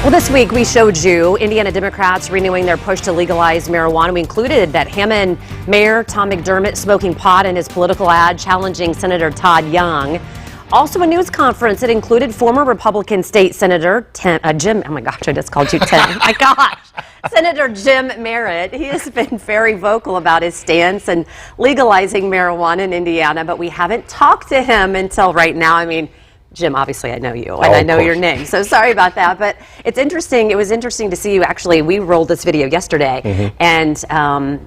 Well, this week we showed you Indiana Democrats renewing their push to legalize marijuana. We included that Hammond Mayor Tom McDermott smoking pot in his political ad challenging Senator Todd Young. Also a news conference that included former Republican State Senator Jim, oh my gosh, I just called you Tim. My gosh, Senator Jim Merritt. He has been very vocal about his stance in legalizing marijuana in Indiana, but we haven't talked to him until right now. I mean, Jim, obviously I know you and I know your name, so sorry about that. But it's interesting. It was interesting to see you. Actually, we rolled this video yesterday, and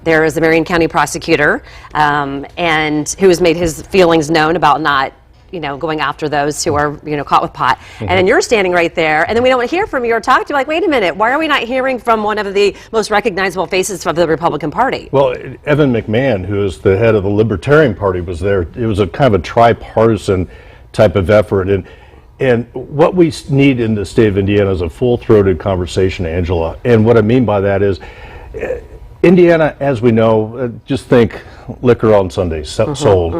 there is a Marion County prosecutor and who has made his feelings known about not going after those who are, caught with pot. And then you're standing right there, and then we don't hear from you or talk to you. Like, wait a minute, why are we not hearing from one of the most recognizable faces of the Republican Party? Well, Evan McMahon, who is the head of the Libertarian Party, was there. It was a kind of a tripartisan type of effort, and what we need in the state of Indiana is a full-throated conversation, Angela. And what I mean by that is, Indiana, as we know, just think liquor on Sundays sold,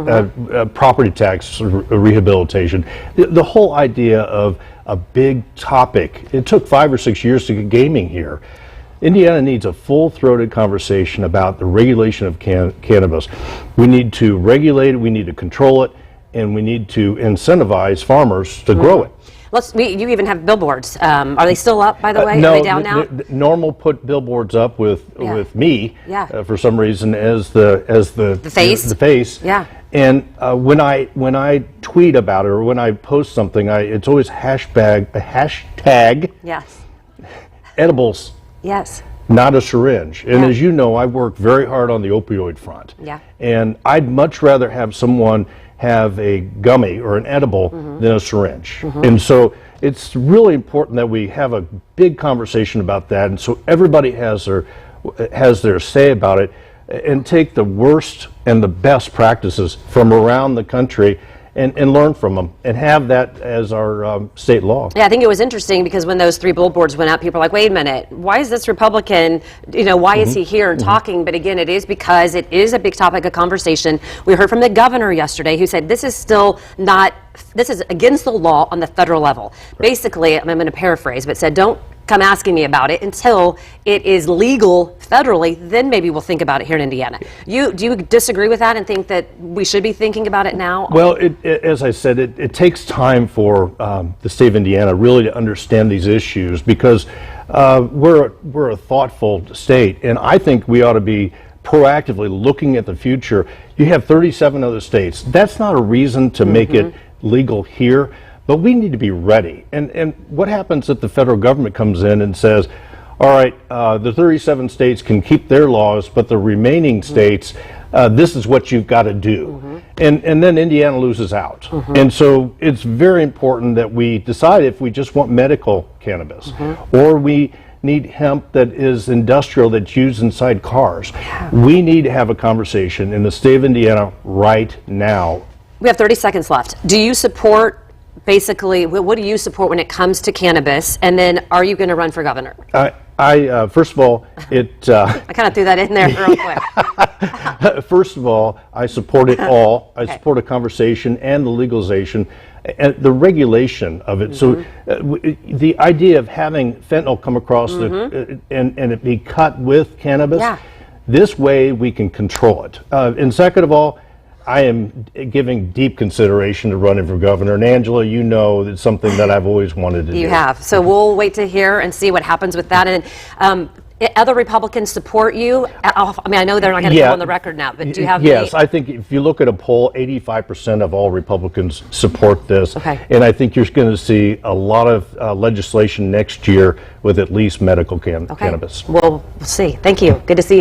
property tax rehabilitation, the whole idea of a big topic. It took 5 or 6 years to get gaming here. Indiana needs a full-throated conversation about the regulation of cannabis. We need to regulate it, we need to control it, and we need to incentivize farmers to grow it. You even have billboards. Are they still up, by the way? No, are they down now? Normal put billboards up with me for some reason as the face. The face. Yeah. And when I tweet about it or when I post something, it's always hashtag. Yes. Edibles. Yes. Not a syringe. And as you know, I work very hard on the opioid front. Yeah. And I'd much rather have someone have a gummy or an edible than a syringe. And so it's really important that we have a big conversation about that, and so everybody has their say about it, and take the worst and the best practices from around the country and learn from them and have that as our state law. Yeah, I think it was interesting because when those 3 billboards went up, people were like, wait a minute, why is this Republican, why is he here and talking? But again, it is because it is a big topic of conversation. We heard from the governor yesterday who said this is still not, this is against the law on the federal level. Basically, I'm going to paraphrase, but said don't come asking me about it until it is legal federally, then maybe we'll think about it here in Indiana. Do you disagree with that and think that we should be thinking about it now? Well, as I said, it takes time for the state of Indiana really to understand these issues because we're a thoughtful state, and I think we ought to be proactively looking at the future. You have 37 other states. That's not a reason to make it legal here. But we need to be ready. And what happens if the federal government comes in and says, all right, the 37 states can keep their laws, but the remaining states, this is what you've got to do. And then Indiana loses out. And so it's very important that we decide if we just want medical cannabis or we need hemp that is industrial, that's used inside cars. We need to have a conversation in the state of Indiana right now. We have 30 seconds left. Do you support basically, what do you support when it comes to cannabis? And then are you going to run for governor? First of all, I kind of threw that in there real quick. First of all, I support it all. I support a conversation and the legalization and the regulation of it. So the idea of having fentanyl come across and it be cut with cannabis, this way we can control it. And second of all, I am giving deep consideration to running for governor. And Angela, you know it's something that I've always wanted to do. You have. So we'll wait to hear and see what happens with that. And other Republicans support you? I mean, I know they're not going to go on the record now, but do you have Yes, I think if you look at a poll, 85% of all Republicans support this. And I think you're going to see a lot of legislation next year with at least medical cannabis. Well, we'll see. Thank you. Good to see you.